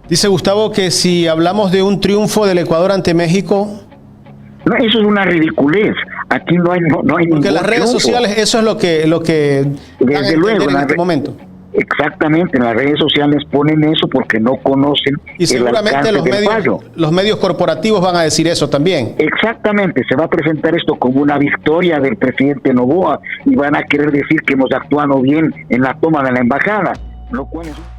Dice Gustavo que si hablamos de un triunfo del Ecuador ante México... No, eso es una ridiculez. Aquí no hay Porque ningún las redes triunfo. sociales, eso es lo que dan a Desde luego, entender en este momento. Exactamente, en las redes sociales ponen eso porque no conocen Y seguramente los medios corporativos van a decir eso también. Exactamente, se va a presentar esto como una victoria del presidente Noboa y van a querer decir que hemos actuado bien en la toma de la embajada.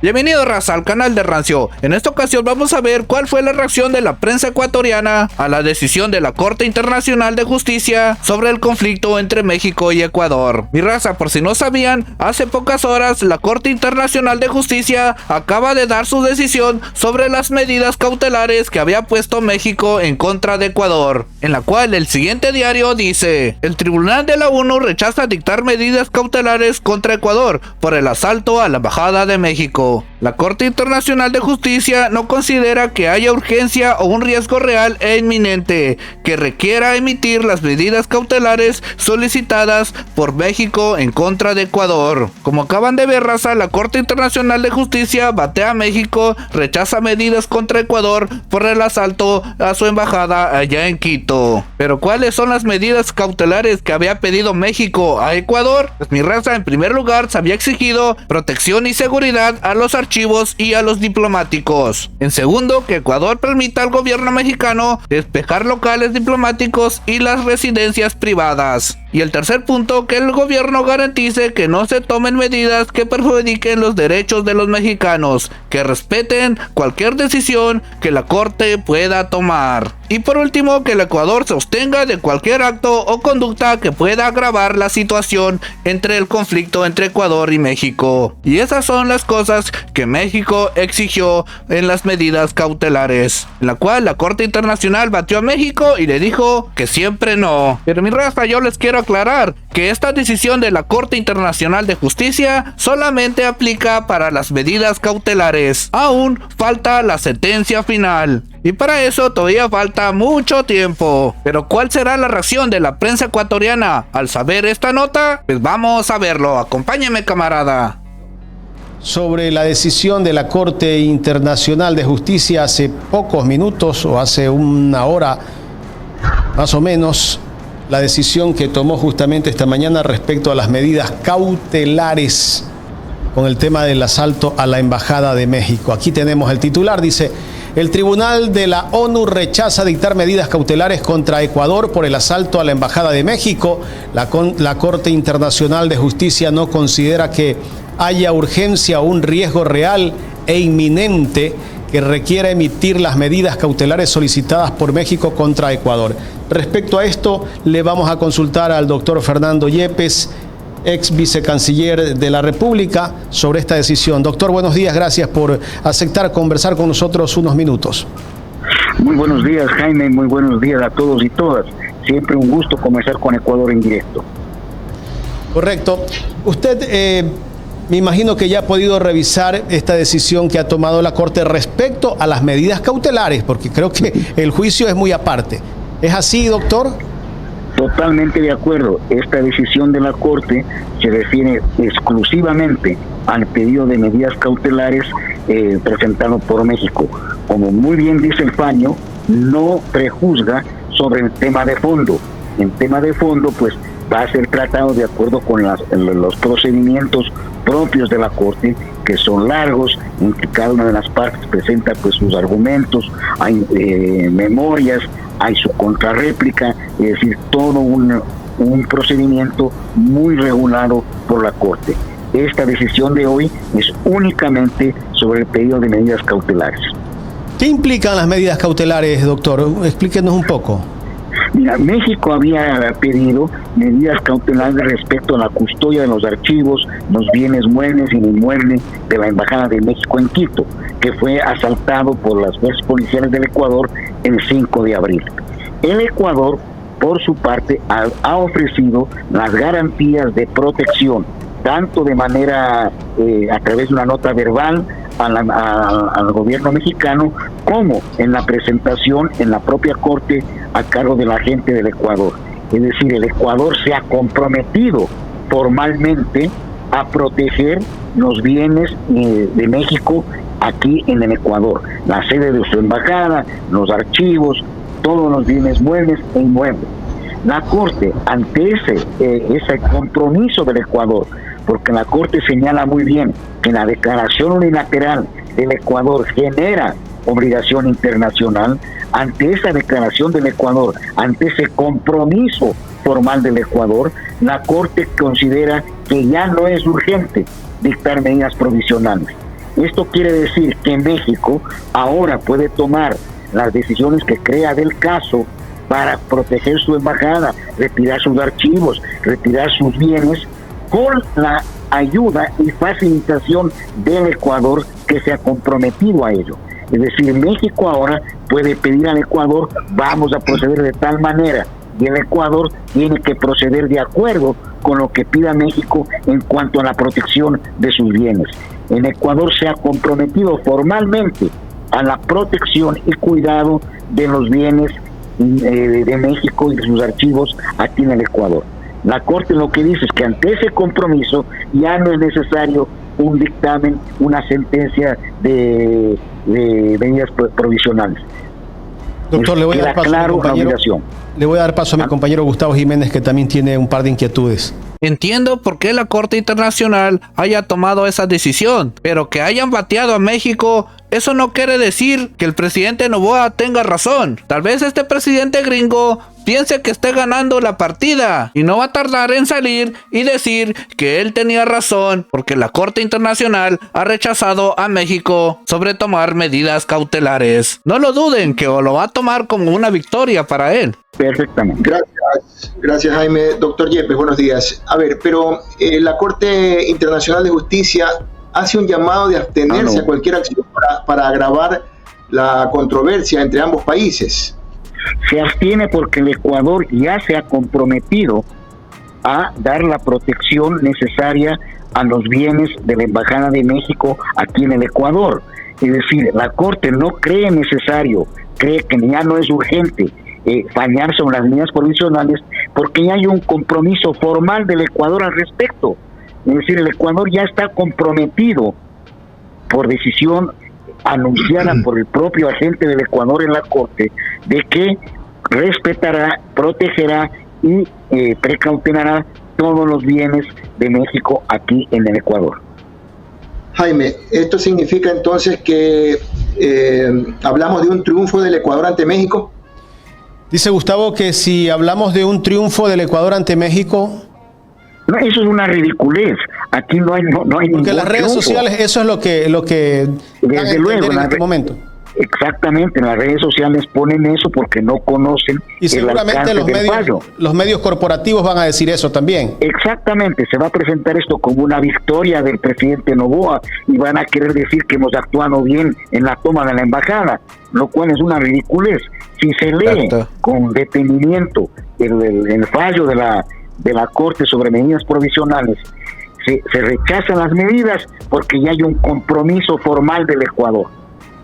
Bienvenido, raza, al canal de Rancio. En esta ocasión vamos a ver cuál fue la reacción de la prensa ecuatoriana a la decisión de la Corte Internacional de Justicia sobre el conflicto entre México y Ecuador. Mi raza, por si no sabían, hace pocas horas la Corte Internacional de Justicia acaba de dar su decisión sobre las medidas cautelares que había puesto México en contra de Ecuador, en la cual el siguiente diario dice: el Tribunal de la ONU rechaza dictar medidas cautelares contra Ecuador por el asalto a la embajada de México. La Corte Internacional de Justicia no considera que haya urgencia o un riesgo real e inminente que requiera emitir las medidas cautelares solicitadas por México en contra de Ecuador. Como acaban de ver, raza, la Corte Internacional de Justicia batea a México, rechaza medidas contra Ecuador por el asalto a su embajada allá en Quito. Pero ¿cuáles son las medidas cautelares que había pedido México a Ecuador? Pues, mi raza, en primer lugar se había exigido protección y seguridad a los archivos y a los diplomáticos. En segundo, que Ecuador permita al gobierno mexicano despejar locales diplomáticos y las residencias privadas. Y el tercer punto, que el gobierno garantice que no se tomen medidas que perjudiquen los derechos de los mexicanos, que respeten cualquier decisión que la Corte pueda tomar. Y por último, que el Ecuador se abstenga de cualquier acto o conducta que pueda agravar la situación entre el conflicto entre Ecuador y México. Y esas son las cosas que México exigió en las medidas cautelares, en la cual la Corte Internacional batió a México y le dijo que siempre no. Pero mi raza, yo les quiero aclarar que esta decisión de la Corte Internacional de Justicia solamente aplica para las medidas cautelares. Aún falta la sentencia final. Y para eso todavía falta mucho tiempo. Pero ¿cuál será la reacción de la prensa ecuatoriana al saber esta nota? Pues vamos a verlo. Acompáñeme, camarada. Sobre la decisión de la Corte Internacional de Justicia hace pocos minutos o hace una hora más o menos, la decisión que tomó justamente esta mañana respecto a las medidas cautelares con el tema del asalto a la Embajada de México. Aquí tenemos el titular, dice: el Tribunal de la ONU rechaza dictar medidas cautelares contra Ecuador por el asalto a la Embajada de México. La Corte Internacional de Justicia no considera que haya urgencia o un riesgo real e inminente que requiera emitir las medidas cautelares solicitadas por México contra Ecuador. Respecto a esto, le vamos a consultar al doctor Fernando Yepes, ex vicecanciller de la República, sobre esta decisión. Doctor, buenos días, gracias por aceptar conversar con nosotros unos minutos. Muy buenos días, Jaime, muy buenos días a todos y todas. Siempre un gusto conversar con Ecuador en directo. Correcto. Usted, me imagino que ya ha podido revisar esta decisión que ha tomado la Corte respecto a las medidas cautelares, porque creo que el juicio es muy aparte. ¿Es así, doctor? Totalmente de acuerdo. Esta decisión de la Corte se refiere exclusivamente al pedido de medidas cautelares presentado por México. Como muy bien dice el fallo, no prejuzga sobre el tema de fondo. En tema de fondo, pues va a ser tratado de acuerdo con los procedimientos propios de la Corte, que son largos, en que cada una de las partes presenta pues sus argumentos, hay memorias, hay su contrarréplica, es decir, todo un procedimiento muy regulado por la Corte. Esta decisión de hoy es únicamente sobre el pedido de medidas cautelares. ¿Qué implican las medidas cautelares, doctor? Explíquenos un poco. Mira, México había pedido medidas cautelares respecto a la custodia de los archivos, los bienes muebles y inmuebles de la Embajada de México en Quito, que fue asaltado por las fuerzas policiales del Ecuador el 5 de abril. El Ecuador, por su parte, ha ofrecido las garantías de protección, tanto de manera a través de una nota verbal al gobierno mexicano, como en la presentación en la propia Corte a cargo de la gente del Ecuador. Es decir, el Ecuador se ha comprometido formalmente a proteger los bienes de México aquí en el Ecuador, la sede de su embajada, los archivos, todos los bienes muebles e inmuebles. La Corte, ante ese compromiso del Ecuador, porque la Corte señala muy bien que la declaración unilateral del Ecuador genera obligación internacional, ante esa declaración del Ecuador, ante ese compromiso formal del Ecuador, la Corte considera que ya no es urgente dictar medidas provisionales. Esto quiere decir que México ahora puede tomar las decisiones que crea del caso para proteger su embajada, retirar sus archivos, retirar sus bienes, con la ayuda y facilitación del Ecuador que se ha comprometido a ello. Es decir, México ahora puede pedir al Ecuador, vamos a proceder de tal manera, y el Ecuador tiene que proceder de acuerdo con lo que pida México en cuanto a la protección de sus bienes. El Ecuador se ha comprometido formalmente a la protección y cuidado de los bienes de México y de sus archivos aquí en el Ecuador. La Corte lo que dice es que ante ese compromiso ya no es necesario un dictamen, una sentencia de medidas provisionales. Doctor, le voy a dar paso a mi compañero. Le voy a dar paso a mi compañero Gustavo Jiménez, que también tiene un par de inquietudes. Entiendo por qué la Corte Internacional haya tomado esa decisión, pero que hayan bateado a México, eso no quiere decir que el presidente Noboa tenga razón. Tal vez este presidente gringo piense que esté ganando la partida y no va a tardar en salir y decir que él tenía razón, porque la Corte Internacional ha rechazado a México sobre tomar medidas cautelares. No lo duden, que lo va a tomar como una victoria para él. Perfectamente. Gracias Jaime. Doctor Yepes, buenos días. A ver, pero la Corte Internacional de Justicia hace un llamado de abstenerse a cualquier acción para agravar la controversia entre ambos países. Se abstiene porque el Ecuador ya se ha comprometido a dar la protección necesaria a los bienes de la Embajada de México aquí en el Ecuador. Es decir, la Corte no cree necesario, cree que ya no es urgente fallar sobre las medidas provisionales, porque ya hay un compromiso formal del Ecuador al respecto. Es decir, el Ecuador ya está comprometido por decisión anunciada por el propio agente del Ecuador en la Corte, de que respetará, protegerá y precautelará todos los bienes de México aquí en el Ecuador. Jaime, ¿esto significa entonces que hablamos de un triunfo del Ecuador ante México? Dice Gustavo que si hablamos de un triunfo del Ecuador ante México... No, eso es una ridiculez. Aquí no hay porque las redes sociales, eso es lo que desde luego en este momento. Exactamente, en las redes sociales ponen eso porque no conocen y seguramente los medios corporativos van a decir eso también. Exactamente, se va a presentar esto como una victoria del presidente Noboa y van a querer decir que hemos actuado bien en la toma de la embajada, lo cual es una ridiculez. Si se lee con detenimiento el fallo de la Corte sobre medidas provisionales, se rechazan las medidas porque ya hay un compromiso formal del Ecuador.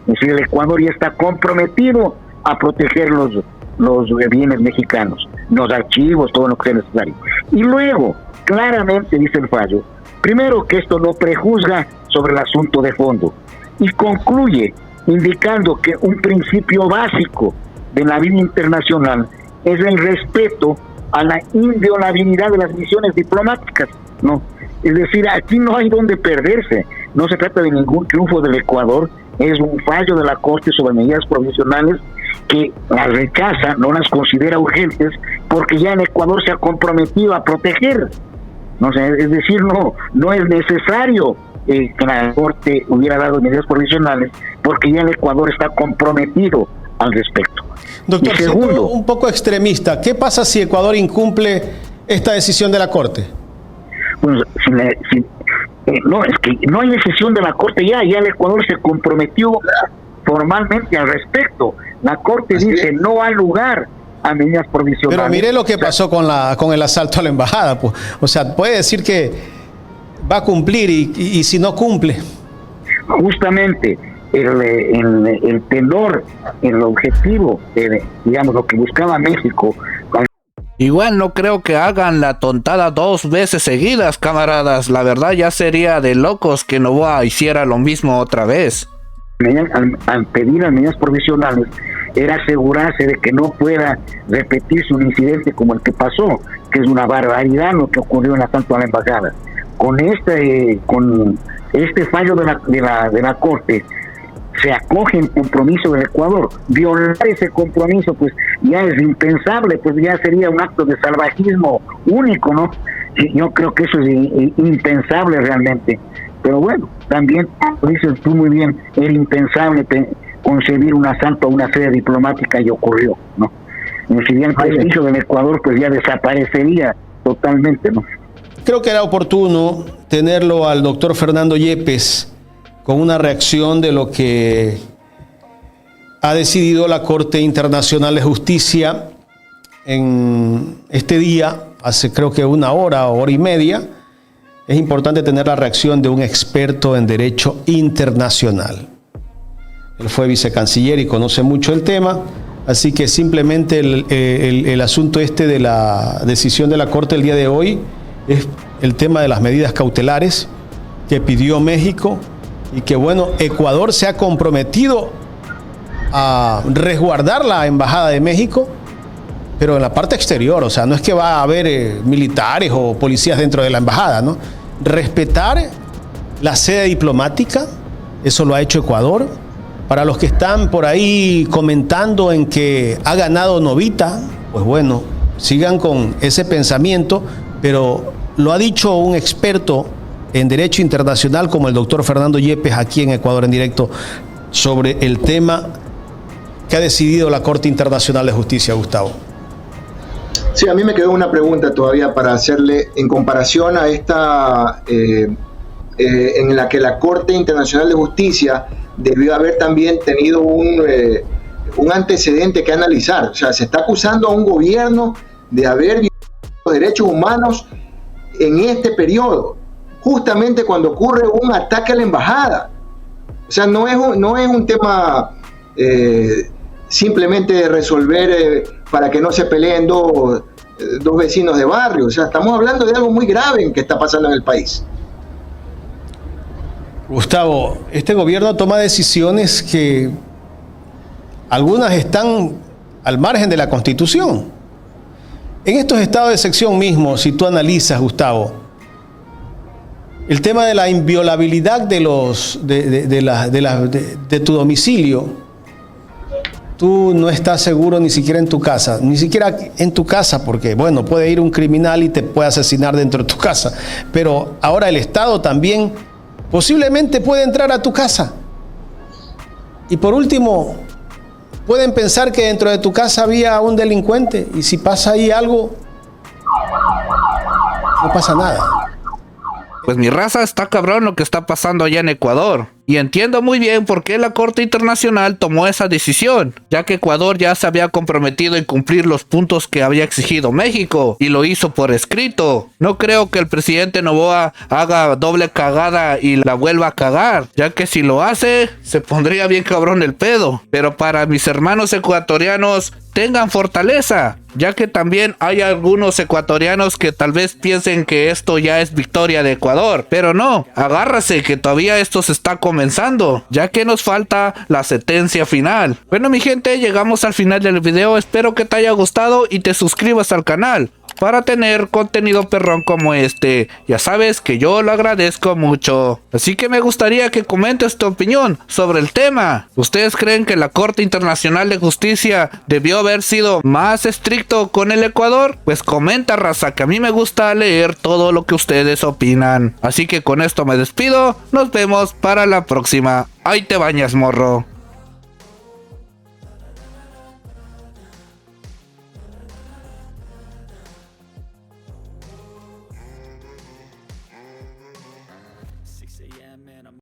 Es decir, el Ecuador ya está comprometido a proteger los bienes mexicanos, los archivos, todo lo que sea necesario. Y luego, claramente dice el fallo, primero que esto no prejuzga sobre el asunto de fondo, y concluye indicando que un principio básico de la vida internacional es el respeto a la inviolabilidad de las misiones diplomáticas, ¿no? Es decir, aquí no hay donde perderse, no se trata de ningún triunfo del Ecuador, es un fallo de la Corte sobre medidas provisionales que las rechaza, no las considera urgentes, porque ya el Ecuador se ha comprometido a proteger. No sé, es decir, no es necesario que la Corte hubiera dado medidas provisionales, porque ya el Ecuador está comprometido al respecto. Doctor, siendo un poco extremista, ¿qué pasa si Ecuador incumple esta decisión de la Corte? Pues, no, es que no hay decisión de la Corte ya el Ecuador se comprometió formalmente al respecto. La Corte dice no ha lugar a medidas provisionales. Pero mire lo que pasó con el asalto a la embajada, pues. O sea, puede decir que va a cumplir y si no cumple. Justamente el tenor, el objetivo, digamos, lo que buscaba México. Igual no creo que hagan la tontada 2 veces seguidas, camaradas. La verdad ya sería de locos que Noboa hiciera lo mismo otra vez. al pedir las medidas provisionales era asegurarse de que no pueda repetirse un incidente como el que pasó, que es una barbaridad lo que ocurrió en el asalto a la embajada. Con este fallo de la Corte se acoge el compromiso del Ecuador. Violar ese compromiso pues ya es impensable, pues ya sería un acto de salvajismo único, ¿no? Yo creo que eso es impensable realmente. Pero bueno, también, lo dices tú muy bien, era impensable concebir un asalto a una sede diplomática y ocurrió, ¿no? Y si bien el prestigio del Ecuador pues ya desaparecería totalmente, ¿no? Creo que era oportuno tenerlo al doctor Fernando Yepes con una reacción de lo que ha decidido la Corte Internacional de Justicia en este día, hace creo que una hora o hora y media. Es importante tener la reacción de un experto en derecho internacional. Él fue vicecanciller y conoce mucho el tema, así que simplemente el asunto de la decisión de la Corte el día de hoy es el tema de las medidas cautelares que pidió México y que, bueno, Ecuador se ha comprometido a resguardar la Embajada de México, pero en la parte exterior, o sea, no es que va a haber militares o policías dentro de la embajada, ¿no? Respetar la sede diplomática, eso lo ha hecho Ecuador. Para los que están por ahí comentando en que ha ganado Novita, pues bueno, sigan con ese pensamiento, pero lo ha dicho un experto en derecho internacional como el doctor Fernando Yepes aquí en Ecuador en Directo sobre el tema que ha decidido la Corte Internacional de Justicia, Gustavo. Sí, a mí me quedó una pregunta todavía para hacerle en comparación a esta en la que la Corte Internacional de Justicia debió haber también tenido un antecedente que analizar. O sea, se está acusando a un gobierno de haber violado los derechos humanos en este periodo, justamente cuando ocurre un ataque a la embajada. O sea, no es un tema simplemente de resolver para que no se peleen dos vecinos de barrio. O sea, estamos hablando de algo muy grave que está pasando en el país. Gustavo, este gobierno toma decisiones que algunas están al margen de la Constitución. En estos estados de excepción mismo, si tú analizas, Gustavo, el tema de la inviolabilidad de tu domicilio, tú no estás seguro ni siquiera en tu casa, porque, bueno, puede ir un criminal y te puede asesinar dentro de tu casa, pero ahora el Estado también posiblemente puede entrar a tu casa. Y por último, pueden pensar que dentro de tu casa había un delincuente y si pasa ahí algo, no pasa nada. Pues mi raza, está cabrón lo que está pasando allá en Ecuador. Y entiendo muy bien por qué la Corte Internacional tomó esa decisión, ya que Ecuador ya se había comprometido en cumplir los puntos que había exigido México, y lo hizo por escrito. No creo que el presidente Noboa haga doble cagada y la vuelva a cagar, ya que si lo hace, se pondría bien cabrón el pedo. Pero para mis hermanos ecuatorianos, tengan fortaleza, ya que también hay algunos ecuatorianos que tal vez piensen que esto ya es victoria de Ecuador, pero no, agárrase que todavía esto se está comenzando, ya que nos falta la sentencia final. Bueno, mi gente, llegamos al final del video, espero que te haya gustado y te suscribas al canal para tener contenido perrón como este. Ya sabes que yo lo agradezco mucho. Así que me gustaría que comentes tu opinión sobre el tema. ¿Ustedes creen que la Corte Internacional de Justicia debió haber sido más estricto con el Ecuador? Pues comenta, raza, que a mí me gusta leer todo lo que ustedes opinan. Así que con esto me despido. Nos vemos para la próxima. Ahí te bañas, morro.